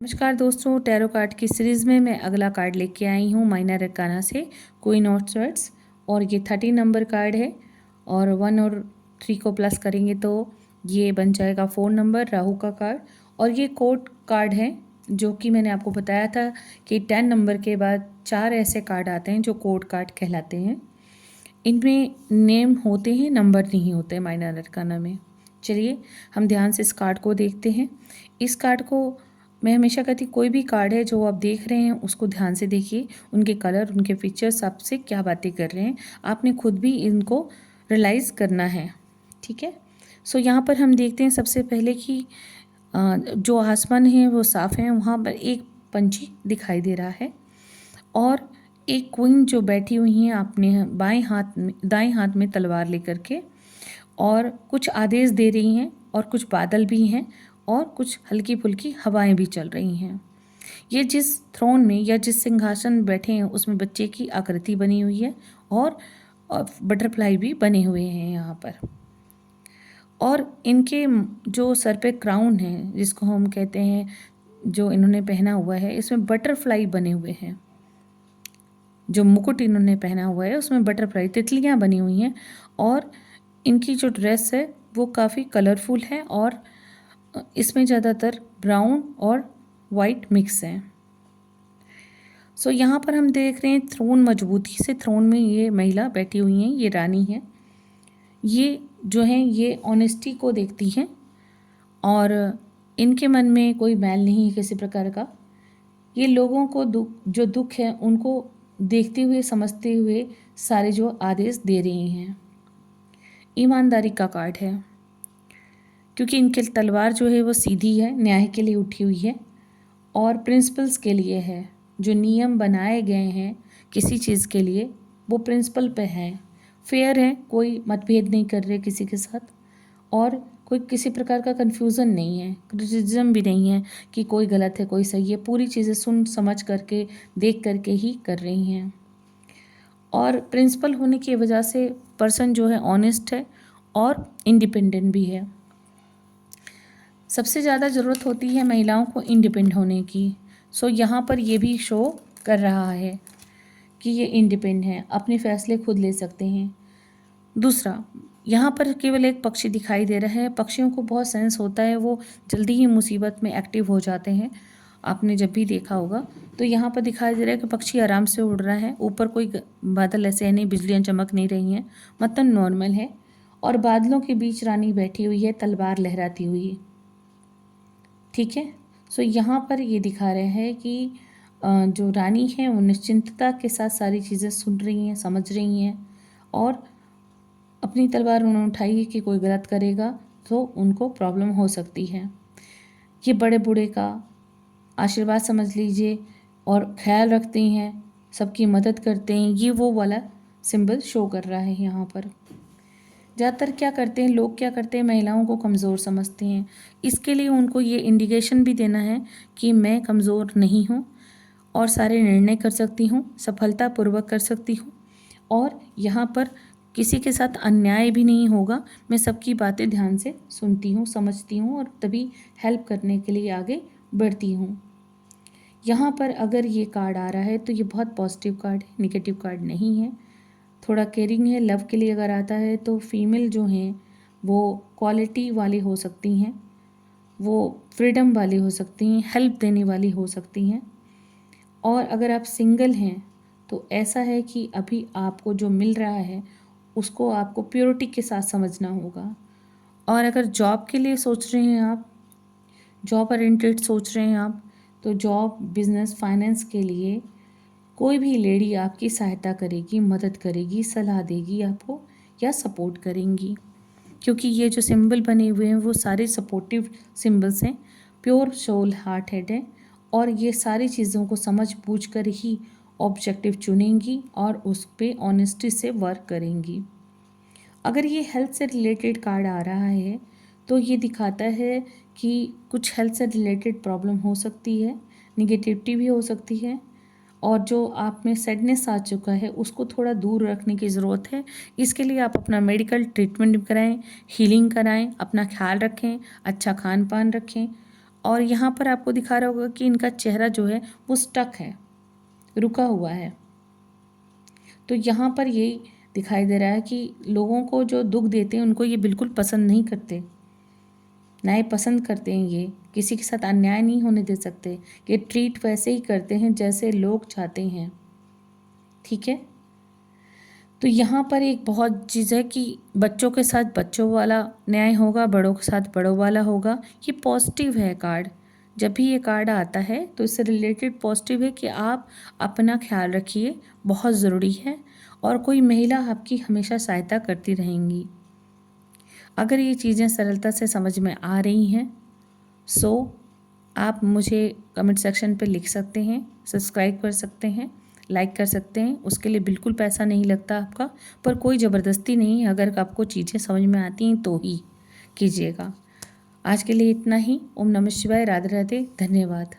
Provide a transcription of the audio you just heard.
नमस्कार दोस्तों, tarot card की सीरीज़ में मैं अगला कार्ड लेके आई हूँ माइनर अरकाना से क्वीन ऑफ स्वर्ड्स। और ये 30 नंबर कार्ड है और 1 और 3 को प्लस करेंगे तो ये बन जाएगा 4 नंबर राहु का कार्ड। और ये कोर्ट कार्ड है जो कि मैंने आपको बताया था कि 10 नंबर के बाद 4 ऐसे कार्ड आते हैं जो कोर्ट कार्ड कहलाते हैं। इनमें नेम होते हैं, नंबर नहीं होते माइनर अरकाना में। चलिए हम ध्यान से इस कार्ड को देखते हैं। इस कार्ड को मैं हमेशा कहती कोई भी कार्ड है जो आप देख रहे हैं उसको ध्यान से देखिए, उनके कलर, उनके फीचर्स आपसे क्या बातें कर रहे हैं, आपने खुद भी इनको रियलाइज़ करना है। ठीक है। सो यहाँ पर हम देखते हैं सबसे पहले कि जो आसमान है वो साफ़ है, वहाँ पर एक पंछी दिखाई दे रहा है और एक क्वीन जो बैठी हुई हैं अपने दाएं हाथ में तलवार लेकर के, और कुछ आदेश दे रही हैं और कुछ बादल भी हैं और कुछ हल्की फुल्की हवाएं भी चल रही हैं। ये जिस थ्रोन में या जिस सिंहासन में बैठे हैं उसमें बच्चे की आकृति बनी हुई है और बटरफ्लाई भी बने हुए हैं यहाँ पर। और इनके जो सर पे क्राउन है जिसको हम कहते हैं, जो इन्होंने पहना हुआ है इसमें बटरफ्लाई बने हुए हैं। जो मुकुट इन्होंने पहना हुआ है उसमें बटरफ्लाई तितलियाँ बनी हुई हैं और इनकी जो ड्रेस है वो काफ़ी कलरफुल है और इसमें ज़्यादातर ब्राउन और वाइट मिक्स है। सो यहाँ पर हम देख रहे हैं थ्रोन, मजबूती से थ्रोन में ये महिला बैठी हुई हैं, ये रानी है। ये जो है ये ऑनेस्टी को देखती हैं और इनके मन में कोई मैल नहीं है किसी प्रकार का। ये लोगों को जो दुख है उनको देखते हुए, समझते हुए सारे जो आदेश दे रही हैं। ईमानदारी का कार्ड है क्योंकि इनकी तलवार जो है वो सीधी है, न्याय के लिए उठी हुई है और प्रिंसिपल्स के लिए है। जो नियम बनाए गए हैं किसी चीज़ के लिए वो प्रिंसिपल पे है, फेयर है, कोई मतभेद नहीं कर रहे किसी के साथ और कोई किसी प्रकार का कन्फ्यूज़न नहीं है, क्रिटिसिज्म भी नहीं है कि कोई गलत है कोई सही है। पूरी चीज़ें सुन समझ करके, देख करके ही कर रही हैं। और प्रिंसिपल होने की वजह से पर्सन जो है ऑनेस्ट है और इंडिपेंडेंट भी है। सबसे ज़्यादा ज़रूरत होती है महिलाओं को इंडिपेंडेंट होने की। सो यहाँ पर ये भी शो कर रहा है कि ये इंडिपेंडेंट हैं, अपने फैसले खुद ले सकते हैं। दूसरा, यहाँ पर केवल एक पक्षी दिखाई दे रहा है। पक्षियों को बहुत सेंस होता है, वो जल्दी ही मुसीबत में एक्टिव हो जाते हैं। आपने जब भी देखा होगा तो यहाँ पर दिखाई दे रहा है कि पक्षी आराम से उड़ रहा है, ऊपर कोई बादल ऐसे है नहीं, बिजलियाँ चमक नहीं रही हैं, मतलब नॉर्मल है। और बादलों के बीच रानी बैठी हुई है तलवार लहराती हुई। ठीक है। सो यहाँ पर ये दिखा रहे हैं कि जो रानी है वो निश्चिंतता के साथ सारी चीज़ें सुन रही हैं, समझ रही हैं और अपनी तलवार उन्होंने उठाई है कि कोई गलत करेगा तो उनको प्रॉब्लम हो सकती है। ये बड़े बूढ़े का आशीर्वाद समझ लीजिए और ख्याल रखती हैं, सबकी मदद करते हैं, ये वो वाला सिंबल शो कर रहा है यहाँ पर। ज़्यादातर क्या करते हैं लोग, क्या करते हैं महिलाओं को कमज़ोर समझते हैं। इसके लिए उनको ये इंडिकेशन भी देना है कि मैं कमज़ोर नहीं हूँ और सारे निर्णय कर सकती हूँ, सफलतापूर्वक कर सकती हूँ और यहाँ पर किसी के साथ अन्याय भी नहीं होगा। मैं सबकी बातें ध्यान से सुनती हूँ, समझती हूँ और तभी हेल्प करने के लिए आगे बढ़ती हूँ। यहाँ पर अगर ये कार्ड आ रहा है तो ये बहुत पॉजिटिव कार्ड है, निगेटिव कार्ड नहीं है। थोड़ा केयरिंग है, लव के लिए अगर आता है तो फीमेल जो हैं वो क्वालिटी वाली हो सकती हैं, वो फ्रीडम वाली हो सकती हैं, हेल्प देने वाली हो सकती हैं। और अगर आप सिंगल हैं तो ऐसा है कि अभी आपको जो मिल रहा है उसको आपको प्योरिटी के साथ समझना होगा। और अगर जॉब के लिए सोच रहे हैं आप, जॉब ओरिएंटेड सोच रहे हैं आप, तो जॉब, बिजनेस, फाइनेंस के लिए कोई भी लेडी आपकी सहायता करेगी, मदद करेगी, सलाह देगी आपको या सपोर्ट करेंगी। क्योंकि ये जो सिंबल बने हुए हैं वो सारे सपोर्टिव सिंबल्स हैं, प्योर सोल हार्ट हेड है और ये सारी चीज़ों को समझ बूझ कर ही ऑब्जेक्टिव चुनेंगी और उस पर ऑनेस्टी से वर्क करेंगी। अगर ये हेल्थ से रिलेटेड कार्ड आ रहा है तो ये दिखाता है कि कुछ हेल्थ से रिलेटेड प्रॉब्लम हो सकती है, निगेटिविटी भी हो सकती है और जो आप में सैडनेस आ चुका है उसको थोड़ा दूर रखने की ज़रूरत है। इसके लिए आप अपना मेडिकल ट्रीटमेंट कराएं, हीलिंग कराएं, अपना ख्याल रखें, अच्छा खान पान रखें और यहाँ पर आपको दिखा रहा होगा कि इनका चेहरा जो है वो स्टक है, रुका हुआ है। तो यहाँ पर ये दिखाई दे रहा है कि लोगों को जो दुख देते हैं उनको ये बिल्कुल पसंद नहीं करते, ना ही पसंद करते हैं। ये किसी के साथ अन्याय नहीं होने दे सकते। ये ट्रीट वैसे ही करते हैं जैसे लोग चाहते हैं, ठीक है। तो यहाँ पर एक बहुत चीज़ है कि बच्चों के साथ बच्चों वाला न्याय होगा, बड़ों के साथ बड़ों वाला होगा। ये पॉजिटिव है कार्ड। जब भी ये कार्ड आता है तो इससे रिलेटेड पॉजिटिव है कि आप अपना ख्याल रखिए, बहुत ज़रूरी है, और कोई महिला आपकी हमेशा सहायता करती रहेंगी। अगर ये चीज़ें सरलता से समझ में आ रही हैं सो आप मुझे कमेंट सेक्शन पे लिख सकते हैं, सब्सक्राइब कर सकते हैं, लाइक कर सकते हैं। उसके लिए बिल्कुल पैसा नहीं लगता आपका, पर कोई ज़बरदस्ती नहीं है। अगर आपको चीज़ें समझ में आती हैं तो ही कीजिएगा। आज के लिए इतना ही। ओम नमः शिवाय। राधे राधे। धन्यवाद।